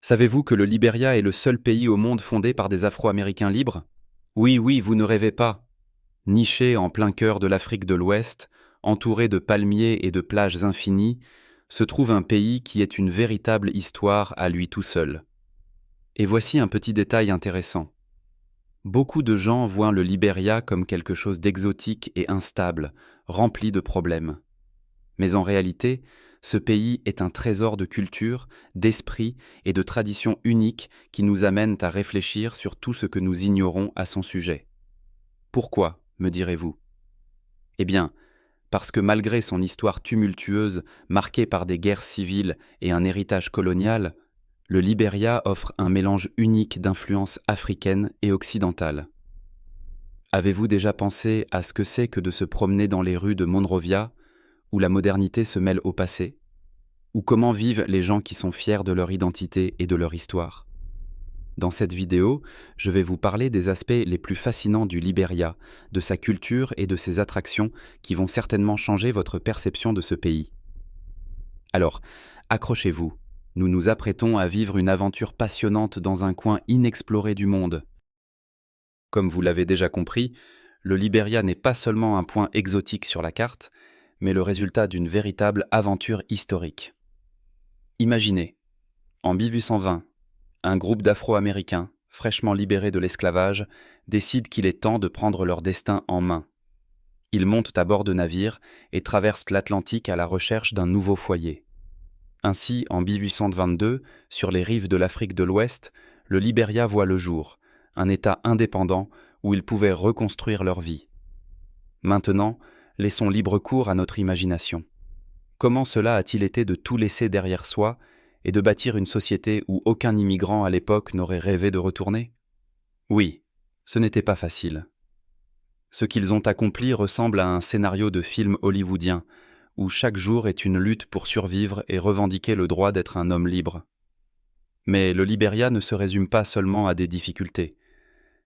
Savez-vous que le Libéria est le seul pays au monde fondé par des Afro-Américains libres? Oui, oui, vous ne rêvez pas. Niché en plein cœur de l'Afrique de l'Ouest, entouré de palmiers et de plages infinies, se trouve un pays qui est une véritable histoire à lui tout seul. Et voici un petit détail intéressant. Beaucoup de gens voient le Libéria comme quelque chose d'exotique et instable, rempli de problèmes. Mais en réalité, ce pays est un trésor de culture, d'esprit et de traditions uniques qui nous amènent à réfléchir sur tout ce que nous ignorons à son sujet. Pourquoi, me direz-vous? Eh bien, parce que malgré son histoire tumultueuse, marquée par des guerres civiles et un héritage colonial, le Libéria offre un mélange unique d'influences africaines et occidentales. Avez-vous déjà pensé à ce que c'est que de se promener dans les rues de Monrovia, où la modernité se mêle au passé? Ou comment vivent les gens qui sont fiers de leur identité et de leur histoire? Dans cette vidéo, je vais vous parler des aspects les plus fascinants du Libéria, de sa culture et de ses attractions qui vont certainement changer votre perception de ce pays. Alors, accrochez-vous, nous nous apprêtons à vivre une aventure passionnante dans un coin inexploré du monde. Comme vous l'avez déjà compris, le Libéria n'est pas seulement un point exotique sur la carte, mais le résultat d'une véritable aventure historique. Imaginez, en 1820, un groupe d'Afro-Américains, fraîchement libérés de l'esclavage, décide qu'il est temps de prendre leur destin en main. Ils montent à bord de navires et traversent l'Atlantique à la recherche d'un nouveau foyer. Ainsi, en 1822, sur les rives de l'Afrique de l'Ouest, le Libéria voit le jour, un État indépendant où ils pouvaient reconstruire leur vie. Maintenant, laissons libre cours à notre imagination. Comment cela a-t-il été de tout laisser derrière soi et de bâtir une société où aucun immigrant à l'époque n'aurait rêvé de retourner? Oui, ce n'était pas facile. Ce qu'ils ont accompli ressemble à un scénario de film hollywoodien, où chaque jour est une lutte pour survivre et revendiquer le droit d'être un homme libre. Mais le Libéria ne se résume pas seulement à des difficultés.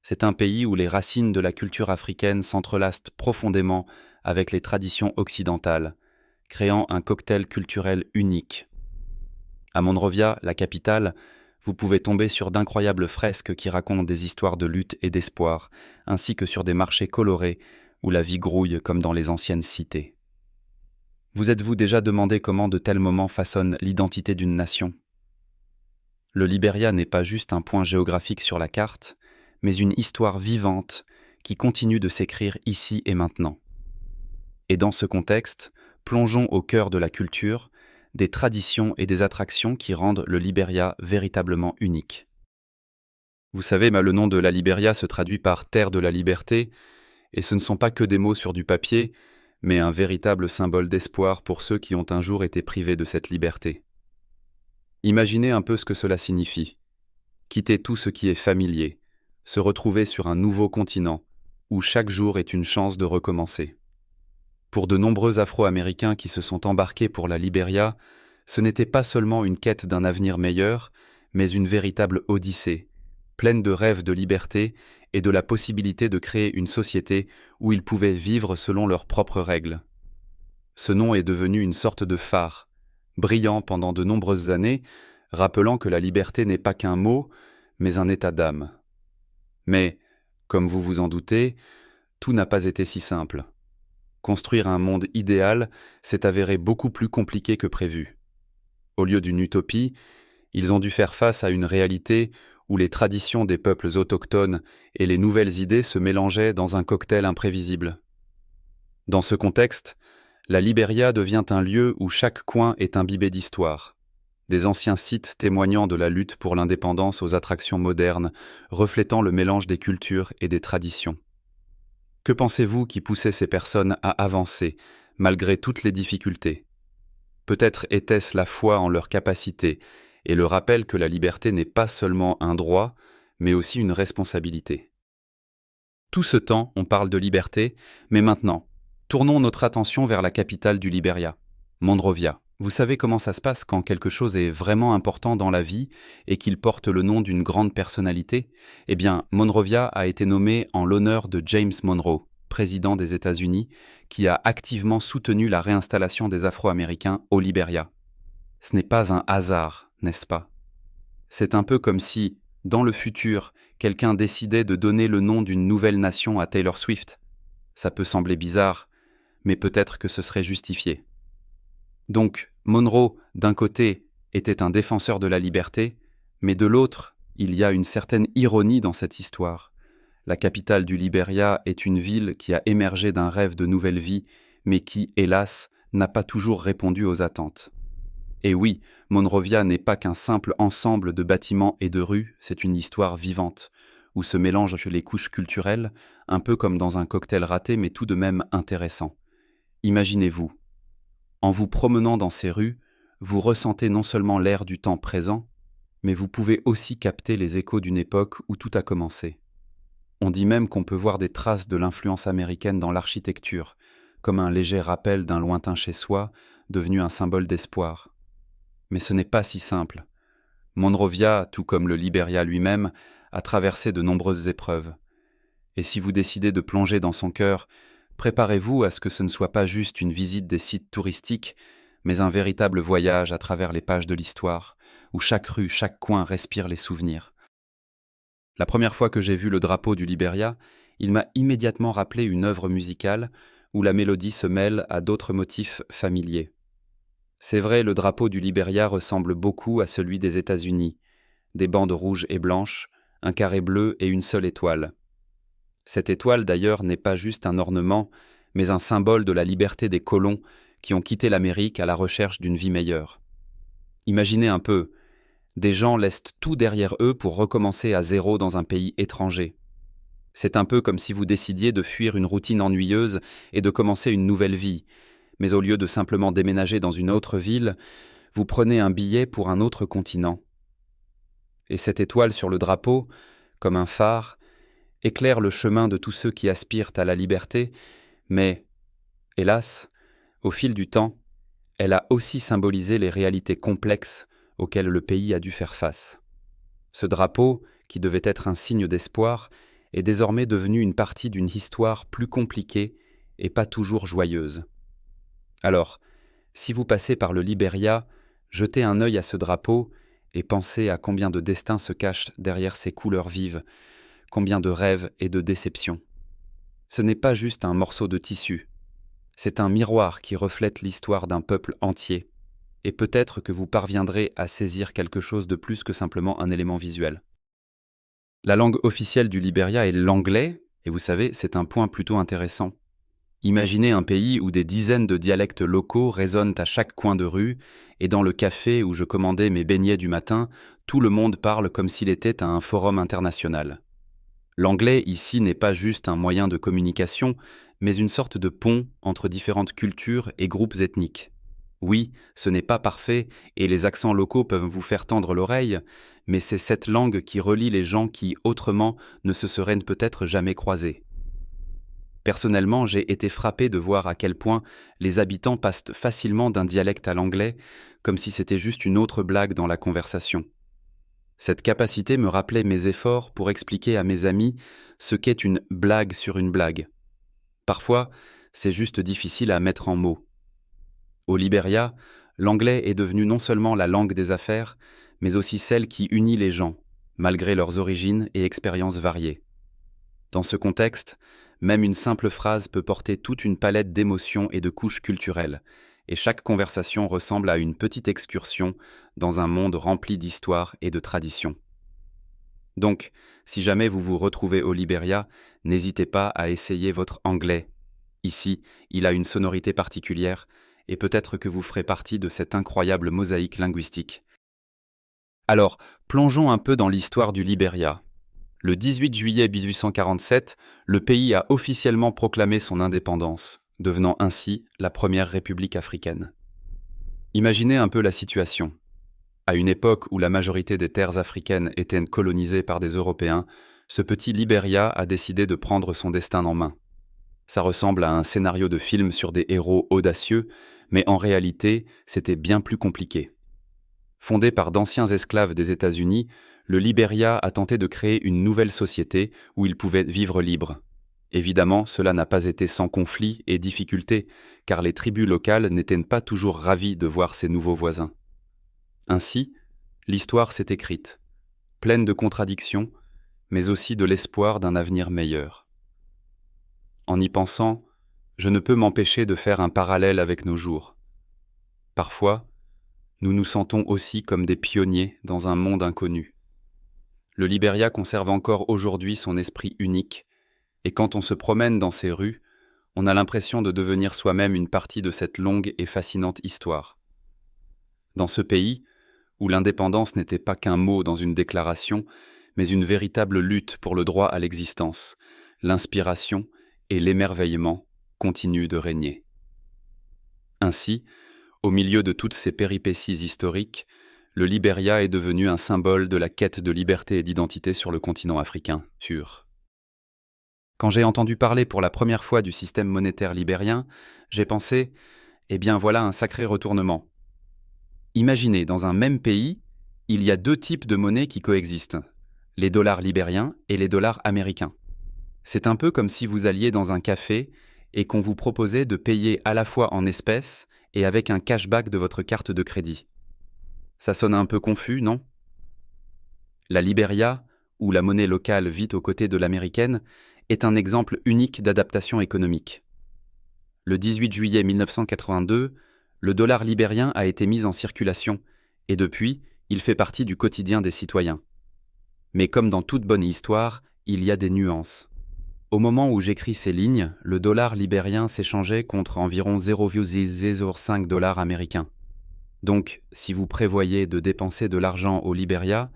C'est un pays où les racines de la culture africaine s'entrelacent profondément avec les traditions occidentales, créant un cocktail culturel unique. À Monrovia, la capitale, vous pouvez tomber sur d'incroyables fresques qui racontent des histoires de lutte et d'espoir, ainsi que sur des marchés colorés où la vie grouille comme dans les anciennes cités. Vous êtes-vous déjà demandé comment de tels moments façonnent l'identité d'une nation? Le Libéria n'est pas juste un point géographique sur la carte, mais une histoire vivante qui continue de s'écrire ici et maintenant. Et dans ce contexte, plongeons au cœur de la culture, des traditions et des attractions qui rendent le Libéria véritablement unique. Vous savez, le nom de la Libéria se traduit par Terre de la Liberté, et ce ne sont pas que des mots sur du papier, mais un véritable symbole d'espoir pour ceux qui ont un jour été privés de cette liberté. Imaginez un peu ce que cela signifie. Quitter tout ce qui est familier, se retrouver sur un nouveau continent, où chaque jour est une chance de recommencer. Pour de nombreux Afro-Américains qui se sont embarqués pour la Libéria, ce n'était pas seulement une quête d'un avenir meilleur, mais une véritable odyssée, pleine de rêves de liberté et de la possibilité de créer une société où ils pouvaient vivre selon leurs propres règles. Ce nom est devenu une sorte de phare, brillant pendant de nombreuses années, rappelant que la liberté n'est pas qu'un mot, mais un état d'âme. Mais, comme vous vous en doutez, tout n'a pas été si simple. Construire un monde idéal s'est avéré beaucoup plus compliqué que prévu. Au lieu d'une utopie, ils ont dû faire face à une réalité où les traditions des peuples autochtones et les nouvelles idées se mélangeaient dans un cocktail imprévisible. Dans ce contexte, la Libéria devient un lieu où chaque coin est imbibé d'histoire. Des anciens sites témoignant de la lutte pour l'indépendance aux attractions modernes, reflétant le mélange des cultures et des traditions. Que pensez-vous qui poussait ces personnes à avancer, malgré toutes les difficultés? Peut-être était-ce la foi en leur capacité et le rappel que la liberté n'est pas seulement un droit, mais aussi une responsabilité. Tout ce temps, on parle de liberté, mais maintenant, tournons notre attention vers la capitale du Libéria, Monrovia. Vous savez comment ça se passe quand quelque chose est vraiment important dans la vie et qu'il porte le nom d'une grande personnalité? Eh bien, Monrovia a été nommé en l'honneur de James Monroe, président des États-Unis, qui a activement soutenu la réinstallation des Afro-Américains au Libéria. Ce n'est pas un hasard, n'est-ce pas? C'est un peu comme si, dans le futur, quelqu'un décidait de donner le nom d'une nouvelle nation à Taylor Swift. Ça peut sembler bizarre, mais peut-être que ce serait justifié. Donc, Monroe, d'un côté, était un défenseur de la liberté, mais de l'autre, il y a une certaine ironie dans cette histoire. La capitale du Liberia est une ville qui a émergé d'un rêve de nouvelle vie, mais qui, hélas, n'a pas toujours répondu aux attentes. Et oui, Monrovia n'est pas qu'un simple ensemble de bâtiments et de rues, c'est une histoire vivante, où se mélangent les couches culturelles, un peu comme dans un cocktail raté, mais tout de même intéressant. Imaginez-vous, en vous promenant dans ces rues, vous ressentez non seulement l'air du temps présent, mais vous pouvez aussi capter les échos d'une époque où tout a commencé. On dit même qu'on peut voir des traces de l'influence américaine dans l'architecture, comme un léger rappel d'un lointain chez-soi, devenu un symbole d'espoir. Mais ce n'est pas si simple. Monrovia, tout comme le Liberia lui-même, a traversé de nombreuses épreuves. Et si vous décidez de plonger dans son cœur, préparez-vous à ce que ce ne soit pas juste une visite des sites touristiques, mais un véritable voyage à travers les pages de l'histoire, où chaque rue, chaque coin respire les souvenirs. La première fois que j'ai vu le drapeau du Liberia, il m'a immédiatement rappelé une œuvre musicale où la mélodie se mêle à d'autres motifs familiers. C'est vrai, le drapeau du Liberia ressemble beaucoup à celui des États-Unis, des bandes rouges et blanches, un carré bleu et une seule étoile. Cette étoile d'ailleurs n'est pas juste un ornement, mais un symbole de la liberté des colons qui ont quitté l'Amérique à la recherche d'une vie meilleure. Imaginez un peu, des gens laissent tout derrière eux pour recommencer à zéro dans un pays étranger. C'est un peu comme si vous décidiez de fuir une routine ennuyeuse et de commencer une nouvelle vie, mais au lieu de simplement déménager dans une autre ville, vous prenez un billet pour un autre continent. Et cette étoile sur le drapeau, comme un phare, éclaire le chemin de tous ceux qui aspirent à la liberté, mais, hélas, au fil du temps, elle a aussi symbolisé les réalités complexes auxquelles le pays a dû faire face. Ce drapeau, qui devait être un signe d'espoir, est désormais devenu une partie d'une histoire plus compliquée et pas toujours joyeuse. Alors, si vous passez par le Liberia, jetez un œil à ce drapeau et pensez à combien de destins se cachent derrière ces couleurs vives, combien de rêves et de déceptions. Ce n'est pas juste un morceau de tissu, c'est un miroir qui reflète l'histoire d'un peuple entier, et peut-être que vous parviendrez à saisir quelque chose de plus que simplement un élément visuel. La langue officielle du Liberia est l'anglais, et vous savez, c'est un point plutôt intéressant. Imaginez un pays où des dizaines de dialectes locaux résonnent à chaque coin de rue, et dans le café où je commandais mes beignets du matin, tout le monde parle comme s'il était à un forum international. L'anglais ici n'est pas juste un moyen de communication, mais une sorte de pont entre différentes cultures et groupes ethniques. Oui, ce n'est pas parfait, et les accents locaux peuvent vous faire tendre l'oreille, mais c'est cette langue qui relie les gens qui, autrement, ne se seraient peut-être jamais croisés. Personnellement, j'ai été frappé de voir à quel point les habitants passent facilement d'un dialecte à l'anglais, comme si c'était juste une autre blague dans la conversation. Cette capacité me rappelait mes efforts pour expliquer à mes amis ce qu'est une blague sur une blague. Parfois, c'est juste difficile à mettre en mots. Au Liberia, l'anglais est devenu non seulement la langue des affaires, mais aussi celle qui unit les gens, malgré leurs origines et expériences variées. Dans ce contexte, même une simple phrase peut porter toute une palette d'émotions et de couches culturelles, et chaque conversation ressemble à une petite excursion dans un monde rempli d'histoire et de traditions. Donc, si jamais vous vous retrouvez au Liberia, n'hésitez pas à essayer votre anglais. Ici, il a une sonorité particulière, et peut-être que vous ferez partie de cette incroyable mosaïque linguistique. Alors, plongeons un peu dans l'histoire du Liberia. Le 18 juillet 1847, le pays a officiellement proclamé son indépendance, devenant ainsi la première république africaine. Imaginez un peu la situation. À une époque où la majorité des terres africaines étaient colonisées par des Européens, ce petit Liberia a décidé de prendre son destin en main. Ça ressemble à un scénario de film sur des héros audacieux, mais en réalité, c'était bien plus compliqué. Fondé par d'anciens esclaves des États-Unis, le Liberia a tenté de créer une nouvelle société où ils pouvaient vivre libres. Évidemment, cela n'a pas été sans conflits et difficultés, car les tribus locales n'étaient pas toujours ravies de voir ces nouveaux voisins. Ainsi, l'histoire s'est écrite. pleine de contradictions, mais aussi de l'espoir d'un avenir meilleur. En y pensant, je ne peux m'empêcher de faire un parallèle avec nos jours. Parfois, nous nous sentons aussi comme des pionniers dans un monde inconnu. Le Libéria conserve encore aujourd'hui son esprit unique, et quand on se promène dans ses rues, on a l'impression de devenir soi-même une partie de cette longue et fascinante histoire. Dans ce pays, où l'indépendance n'était pas qu'un mot dans une déclaration, mais une véritable lutte pour le droit à l'existence, l'inspiration et l'émerveillement continuent de régner. Ainsi, au milieu de toutes ces péripéties historiques, le Libéria est devenu un symbole de la quête de liberté et d'identité sur le continent africain. Quand j'ai entendu parler pour la première fois du système monétaire libérien, j'ai pensé, eh bien voilà un sacré retournement. Imaginez, dans un même pays, il y a deux types de monnaies qui coexistent, les dollars libériens et les dollars américains. C'est un peu comme si vous alliez dans un café et qu'on vous proposait de payer à la fois en espèces et avec un cashback de votre carte de crédit. Ça sonne un peu confus, non? La Libéria, où la monnaie locale vit aux côtés de l'américaine, est un exemple unique d'adaptation économique. Le 18 juillet 1982, le dollar libérien a été mis en circulation, et depuis, il fait partie du quotidien des citoyens. Mais comme dans toute bonne histoire, il y a des nuances. Au moment où j'écris ces lignes, le dollar libérien s'échangeait contre environ 0,05 dollars américains. Donc, si vous prévoyez de dépenser de l'argent au Libéria,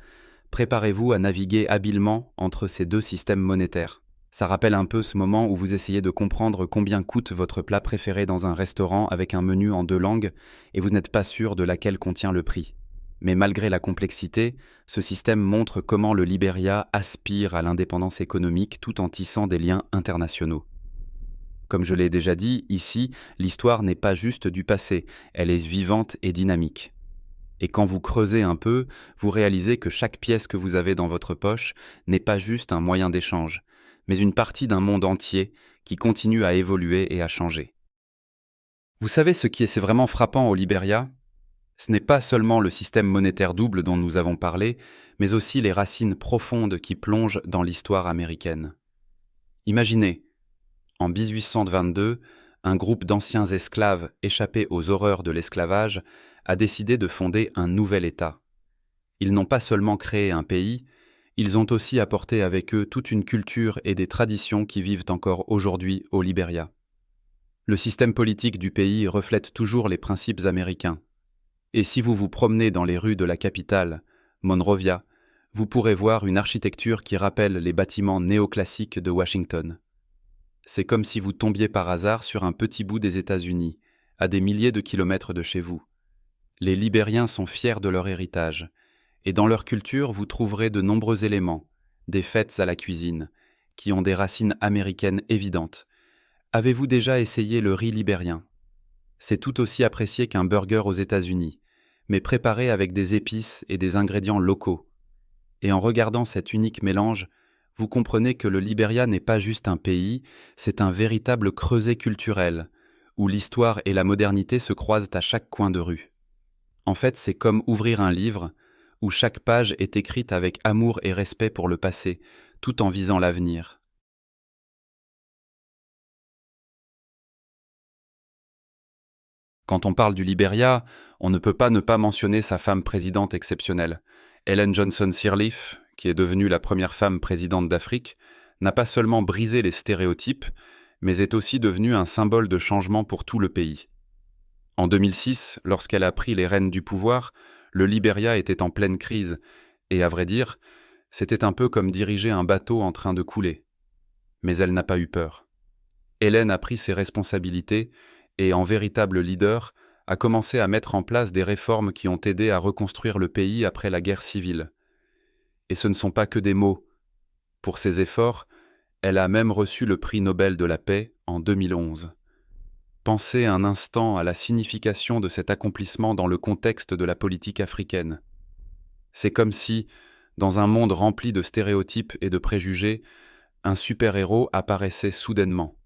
préparez-vous à naviguer habilement entre ces deux systèmes monétaires. Ça rappelle un peu ce moment où vous essayez de comprendre combien coûte votre plat préféré dans un restaurant avec un menu en 2 langues et vous n'êtes pas sûr de laquelle contient le prix. Mais malgré la complexité, ce système montre comment le Libéria aspire à l'indépendance économique tout en tissant des liens internationaux. Comme je l'ai déjà dit, ici, l'histoire n'est pas juste du passé, elle est vivante et dynamique. Et quand vous creusez un peu, vous réalisez que chaque pièce que vous avez dans votre poche n'est pas juste un moyen d'échange, mais une partie d'un monde entier qui continue à évoluer et à changer. Vous savez ce qui est vraiment frappant au Libéria ? Ce n'est pas seulement le système monétaire double dont nous avons parlé, mais aussi les racines profondes qui plongent dans l'histoire américaine. Imaginez, en 1822, un groupe d'anciens esclaves échappés aux horreurs de l'esclavage a décidé de fonder un nouvel État. Ils n'ont pas seulement créé un pays, ils ont aussi apporté avec eux toute une culture et des traditions qui vivent encore aujourd'hui au Libéria. Le système politique du pays reflète toujours les principes américains. Et si vous vous promenez dans les rues de la capitale, Monrovia, vous pourrez voir une architecture qui rappelle les bâtiments néoclassiques de Washington. C'est comme si vous tombiez par hasard sur un petit bout des États-Unis, à des milliers de kilomètres de chez vous. Les Libériens sont fiers de leur héritage, et dans leur culture vous trouverez de nombreux éléments, des fêtes à la cuisine, qui ont des racines américaines évidentes. Avez-vous déjà essayé le riz libérien ? C'est tout aussi apprécié qu'un burger aux États-Unis, mais préparé avec des épices et des ingrédients locaux. Et en regardant cet unique mélange, vous comprenez que le Libéria n'est pas juste un pays, c'est un véritable creuset culturel, où l'histoire et la modernité se croisent à chaque coin de rue. En fait, c'est comme ouvrir un livre, où chaque page est écrite avec amour et respect pour le passé, tout en visant l'avenir. Quand on parle du Libéria, on ne peut pas ne pas mentionner sa femme présidente exceptionnelle. Ellen Johnson Sirleaf, qui est devenue la première femme présidente d'Afrique, n'a pas seulement brisé les stéréotypes, mais est aussi devenue un symbole de changement pour tout le pays. En 2006, lorsqu'elle a pris les rênes du pouvoir, le Libéria était en pleine crise, et à vrai dire, c'était un peu comme diriger un bateau en train de couler. Mais elle n'a pas eu peur. Ellen a pris ses responsabilités et, en véritable leader, a commencé à mettre en place des réformes qui ont aidé à reconstruire le pays après la guerre civile. Et ce ne sont pas que des mots. Pour ses efforts, elle a même reçu le prix Nobel de la paix en 2011. Pensez un instant à la signification de cet accomplissement dans le contexte de la politique africaine. C'est comme si, dans un monde rempli de stéréotypes et de préjugés, un super-héros apparaissait soudainement,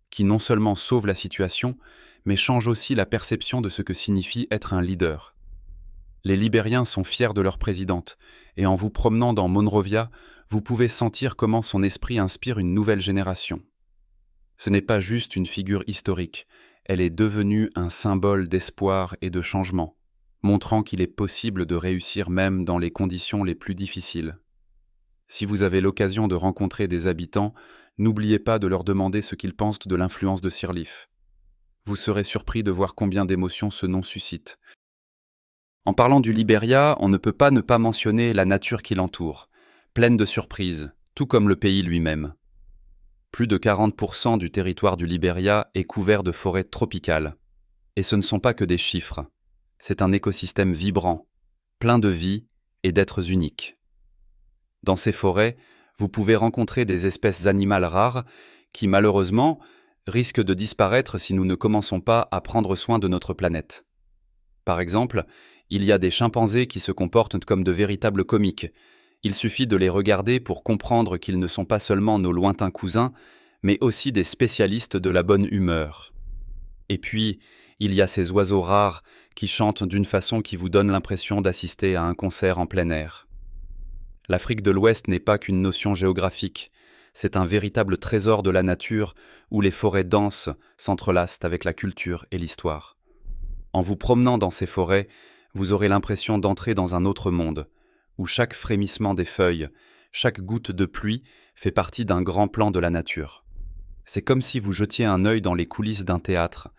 qui non seulement sauve la situation, mais change aussi la perception de ce que signifie être un leader. Les Libériens sont fiers de leur présidente, et en vous promenant dans Monrovia, vous pouvez sentir comment son esprit inspire une nouvelle génération. Ce n'est pas juste une figure historique, elle est devenue un symbole d'espoir et de changement, montrant qu'il est possible de réussir même dans les conditions les plus difficiles. Si vous avez l'occasion de rencontrer des habitants, n'oubliez pas de leur demander ce qu'ils pensent de l'influence de Sirleaf. Vous serez surpris de voir combien d'émotions ce nom suscite. En parlant du Libéria, on ne peut pas ne pas mentionner la nature qui l'entoure, pleine de surprises, tout comme le pays lui-même. Plus de 40% du territoire du Libéria est couvert de forêts tropicales. Et ce ne sont pas que des chiffres. C'est un écosystème vibrant, plein de vie et d'êtres uniques. Dans ces forêts, vous pouvez rencontrer des espèces animales rares qui, malheureusement, risquent de disparaître si nous ne commençons pas à prendre soin de notre planète. Par exemple, il y a des chimpanzés qui se comportent comme de véritables comiques. Il suffit de les regarder pour comprendre qu'ils ne sont pas seulement nos lointains cousins, mais aussi des spécialistes de la bonne humeur. Et puis, il y a ces oiseaux rares qui chantent d'une façon qui vous donne l'impression d'assister à un concert en plein air. L'Afrique de l'Ouest n'est pas qu'une notion géographique, c'est un véritable trésor de la nature où les forêts denses s'entrelacent avec la culture et l'histoire. En vous promenant dans ces forêts, vous aurez l'impression d'entrer dans un autre monde, où chaque frémissement des feuilles, chaque goutte de pluie fait partie d'un grand plan de la nature. C'est comme si vous jetiez un œil dans les coulisses d'un théâtre,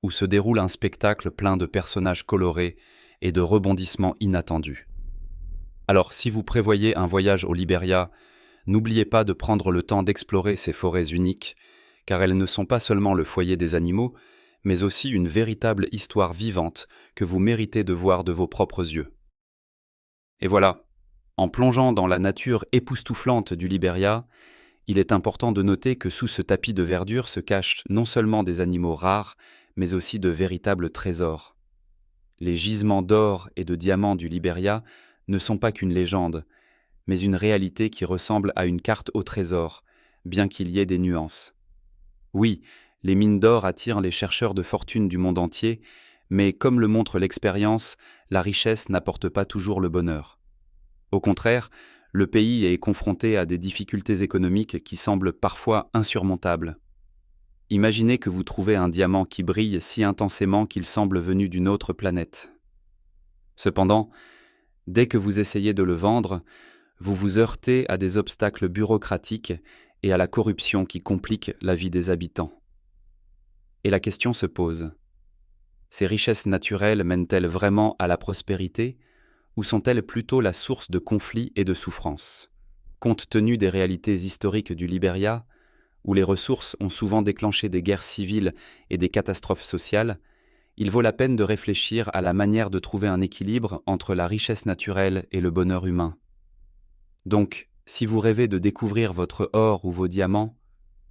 où se déroule un spectacle plein de personnages colorés et de rebondissements inattendus. Alors, si vous prévoyez un voyage au Libéria, n'oubliez pas de prendre le temps d'explorer ces forêts uniques, car elles ne sont pas seulement le foyer des animaux, mais aussi une véritable histoire vivante que vous méritez de voir de vos propres yeux. Et voilà, en plongeant dans la nature époustouflante du Libéria, il est important de noter que sous ce tapis de verdure se cachent non seulement des animaux rares, mais aussi de véritables trésors. Les gisements d'or et de diamants du Libéria ne sont pas qu'une légende, mais une réalité qui ressemble à une carte au trésor, bien qu'il y ait des nuances. Oui, les mines d'or attirent les chercheurs de fortune du monde entier, mais comme le montre l'expérience, la richesse n'apporte pas toujours le bonheur. Au contraire, le pays est confronté à des difficultés économiques qui semblent parfois insurmontables. Imaginez que vous trouvez un diamant qui brille si intensément qu'il semble venu d'une autre planète. Cependant, dès que vous essayez de le vendre, vous vous heurtez à des obstacles bureaucratiques et à la corruption qui complique la vie des habitants. Et la question se pose. Ces richesses naturelles mènent-elles vraiment à la prospérité ou sont-elles plutôt la source de conflits et de souffrances? Compte tenu des réalités historiques du Libéria, où les ressources ont souvent déclenché des guerres civiles et des catastrophes sociales, il vaut la peine de réfléchir à la manière de trouver un équilibre entre la richesse naturelle et le bonheur humain. Donc, si vous rêvez de découvrir votre or ou vos diamants,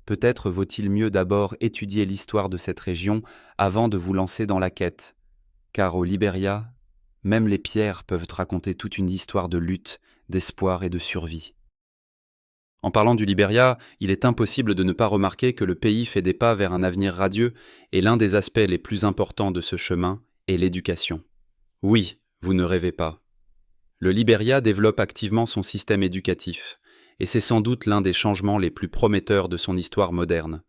peut-être vaut-il mieux d'abord étudier l'histoire de cette région avant de vous lancer dans la quête, car au Libéria, même les pierres peuvent raconter toute une histoire de lutte, d'espoir et de survie. En parlant du Libéria, il est impossible de ne pas remarquer que le pays fait des pas vers un avenir radieux et l'un des aspects les plus importants de ce chemin est l'éducation. Oui, vous ne rêvez pas. Le Libéria développe activement son système éducatif, et c'est sans doute l'un des changements les plus prometteurs de son histoire moderne.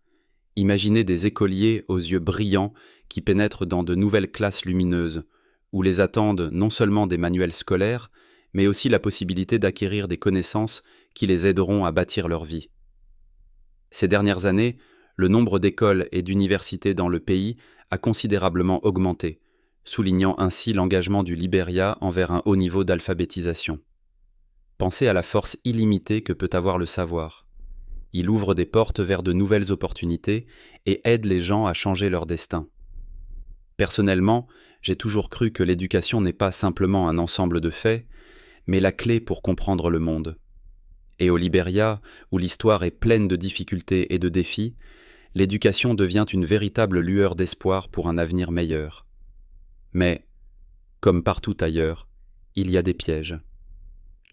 Imaginez des écoliers aux yeux brillants qui pénètrent dans de nouvelles classes lumineuses, où les attendent non seulement des manuels scolaires, mais aussi la possibilité d'acquérir des connaissances qui les aideront à bâtir leur vie. Ces dernières années, le nombre d'écoles et d'universités dans le pays a considérablement augmenté, soulignant ainsi l'engagement du Libéria envers un haut niveau d'alphabétisation. Pensez à la force illimitée que peut avoir le savoir. Il ouvre des portes vers de nouvelles opportunités et aide les gens à changer leur destin. Personnellement, j'ai toujours cru que l'éducation n'est pas simplement un ensemble de faits, mais la clé pour comprendre le monde. Et au Libéria, où l'histoire est pleine de difficultés et de défis, l'éducation devient une véritable lueur d'espoir pour un avenir meilleur. Mais, comme partout ailleurs, il y a des pièges.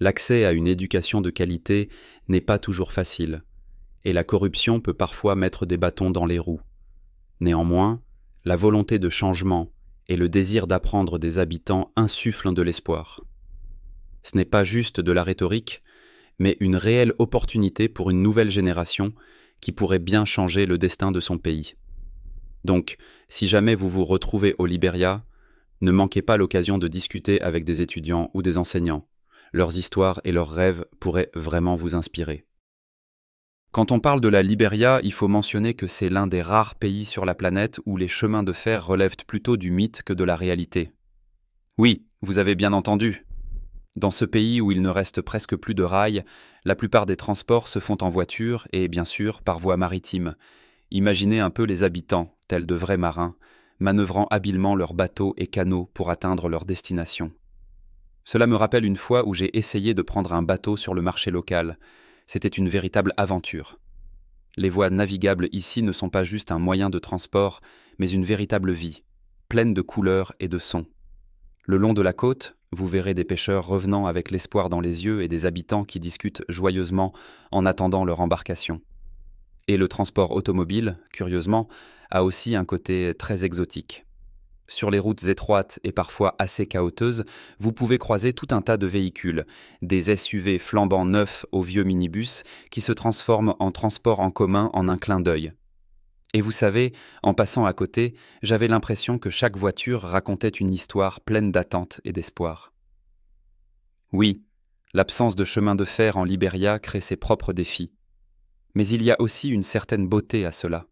L'accès à une éducation de qualité n'est pas toujours facile, et la corruption peut parfois mettre des bâtons dans les roues. Néanmoins, la volonté de changement et le désir d'apprendre des habitants insufflent de l'espoir. Ce n'est pas juste de la rhétorique, mais une réelle opportunité pour une nouvelle génération qui pourrait bien changer le destin de son pays. Donc, si jamais vous vous retrouvez au Libéria, ne manquez pas l'occasion de discuter avec des étudiants ou des enseignants. Leurs histoires et leurs rêves pourraient vraiment vous inspirer. Quand on parle de la Libéria, il faut mentionner que c'est l'un des rares pays sur la planète où les chemins de fer relèvent plutôt du mythe que de la réalité. Oui, vous avez bien entendu. Dans ce pays où il ne reste presque plus de rails, la plupart des transports se font en voiture et, bien sûr, par voie maritime. Imaginez un peu les habitants, tels de vrais marins, manœuvrant habilement leurs bateaux et canots pour atteindre leur destination. Cela me rappelle une fois où j'ai essayé de prendre un bateau sur le marché local. C'était une véritable aventure. Les voies navigables ici ne sont pas juste un moyen de transport, mais une véritable vie, pleine de couleurs et de sons. Le long de la côte, vous verrez des pêcheurs revenant avec l'espoir dans les yeux et des habitants qui discutent joyeusement en attendant leur embarcation. Et le transport automobile, curieusement, a aussi un côté très exotique. Sur les routes étroites et parfois assez chaotiques, vous pouvez croiser tout un tas de véhicules, des SUV flambant neufs aux vieux minibus qui se transforment en transport en commun en un clin d'œil. Et vous savez, en passant à côté, j'avais l'impression que chaque voiture racontait une histoire pleine d'attente et d'espoir. Oui, l'absence de chemin de fer en Libéria crée ses propres défis. Mais il y a aussi une certaine beauté à cela.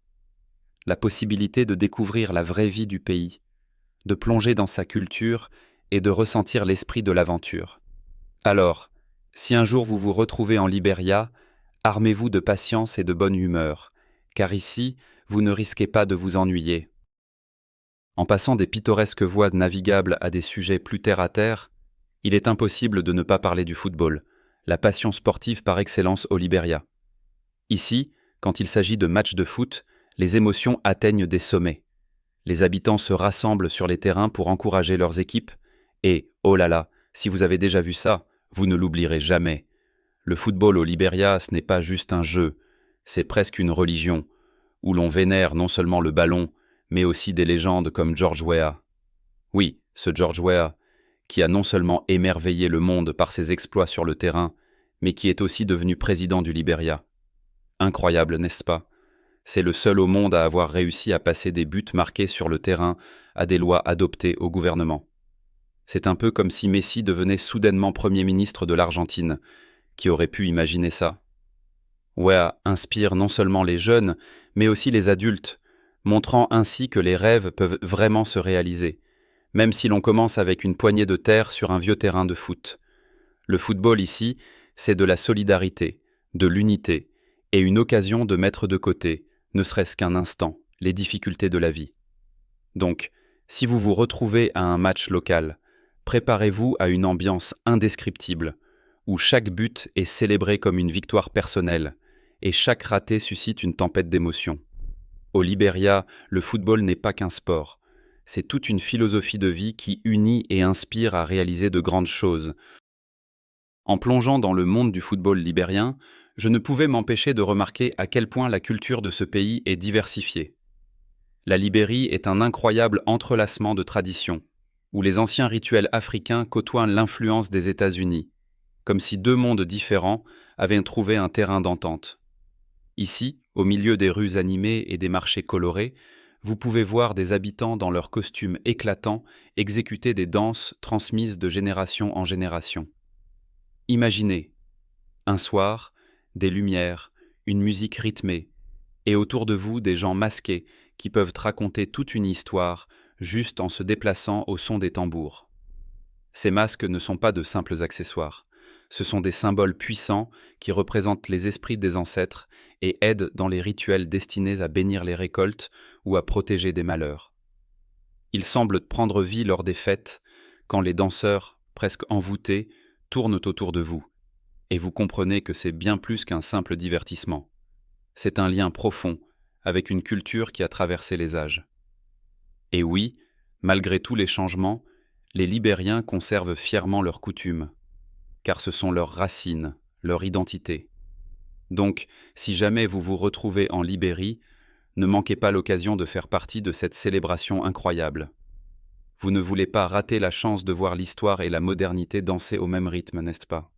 La possibilité de découvrir la vraie vie du pays, de plonger dans sa culture et de ressentir l'esprit de l'aventure. Alors, si un jour vous vous retrouvez en Libéria, armez-vous de patience et de bonne humeur, car ici, vous ne risquez pas de vous ennuyer. En passant des pittoresques voies navigables à des sujets plus terre-à-terre, il est impossible de ne pas parler du football, la passion sportive par excellence au Libéria. Ici, quand il s'agit de matchs de foot, les émotions atteignent des sommets. Les habitants se rassemblent sur les terrains pour encourager leurs équipes, et, oh là là, si vous avez déjà vu ça, vous ne l'oublierez jamais. Le football au Libéria, ce n'est pas juste un jeu, c'est presque une religion, où l'on vénère non seulement le ballon, mais aussi des légendes comme George Weah. Oui, ce George Weah, qui a non seulement émerveillé le monde par ses exploits sur le terrain, mais qui est aussi devenu président du Libéria. Incroyable, n'est-ce pas? C'est le seul au monde à avoir réussi à passer des buts marqués sur le terrain à des lois adoptées au gouvernement. C'est un peu comme si Messi devenait soudainement Premier ministre de l'Argentine. Qui aurait pu imaginer ça? Weah inspire non seulement les jeunes, mais aussi les adultes, montrant ainsi que les rêves peuvent vraiment se réaliser, même si l'on commence avec une poignée de terre sur un vieux terrain de foot. Le football ici, c'est de la solidarité, de l'unité, et une occasion de mettre de côté, ne serait-ce qu'un instant, les difficultés de la vie. Donc, si vous vous retrouvez à un match local, préparez-vous à une ambiance indescriptible, où chaque but est célébré comme une victoire personnelle, et chaque raté suscite une tempête d'émotions. Au Libéria, le football n'est pas qu'un sport, c'est toute une philosophie de vie qui unit et inspire à réaliser de grandes choses. En plongeant dans le monde du football libérien, je ne pouvais m'empêcher de remarquer à quel point la culture de ce pays est diversifiée. La Libérie est un incroyable entrelacement de traditions, où les anciens rituels africains côtoient l'influence des États-Unis, comme si deux mondes différents avaient trouvé un terrain d'entente. Ici, au milieu des rues animées et des marchés colorés, vous pouvez voir des habitants dans leurs costumes éclatants exécuter des danses transmises de génération en génération. Imaginez, un soir, des lumières, une musique rythmée, et autour de vous des gens masqués qui peuvent raconter toute une histoire juste en se déplaçant au son des tambours. Ces masques ne sont pas de simples accessoires, ce sont des symboles puissants qui représentent les esprits des ancêtres et aident dans les rituels destinés à bénir les récoltes ou à protéger des malheurs. Ils semblent prendre vie lors des fêtes, quand les danseurs, presque envoûtés, tournent autour de vous. Et vous comprenez que c'est bien plus qu'un simple divertissement. C'est un lien profond avec une culture qui a traversé les âges. Et oui, malgré tous les changements, les Libériens conservent fièrement leurs coutumes, car ce sont leurs racines, leur identité. Donc, si jamais vous vous retrouvez en Libérie, ne manquez pas l'occasion de faire partie de cette célébration incroyable. Vous ne voulez pas rater la chance de voir l'histoire et la modernité danser au même rythme, n'est-ce pas?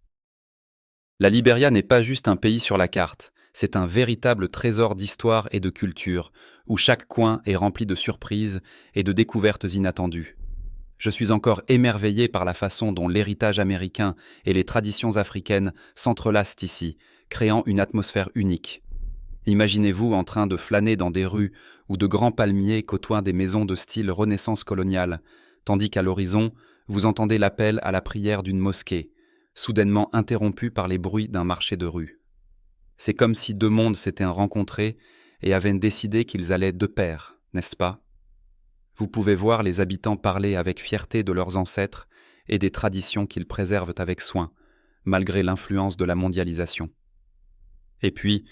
La Libéria n'est pas juste un pays sur la carte, c'est un véritable trésor d'histoire et de culture, où chaque coin est rempli de surprises et de découvertes inattendues. Je suis encore émerveillé par la façon dont l'héritage américain et les traditions africaines s'entrelacent ici, créant une atmosphère unique. Imaginez-vous en train de flâner dans des rues où de grands palmiers côtoient des maisons de style Renaissance coloniale, tandis qu'à l'horizon, vous entendez l'appel à la prière d'une mosquée, soudainement interrompu par les bruits d'un marché de rue. C'est comme si deux mondes s'étaient rencontrés et avaient décidé qu'ils allaient de pair, n'est-ce pas? Vous pouvez voir les habitants parler avec fierté de leurs ancêtres et des traditions qu'ils préservent avec soin, malgré l'influence de la mondialisation. Et puis,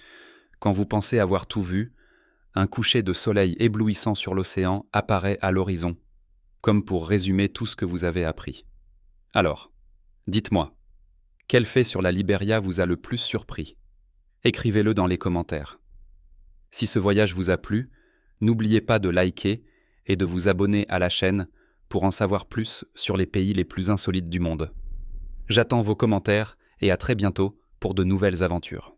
quand vous pensez avoir tout vu, un coucher de soleil éblouissant sur l'océan apparaît à l'horizon, comme pour résumer tout ce que vous avez appris. Alors, dites-moi, quel fait sur la Libéria vous a le plus surpris? Écrivez-le dans les commentaires. Si ce voyage vous a plu, n'oubliez pas de liker et de vous abonner à la chaîne pour en savoir plus sur les pays les plus insolites du monde. J'attends vos commentaires et à très bientôt pour de nouvelles aventures.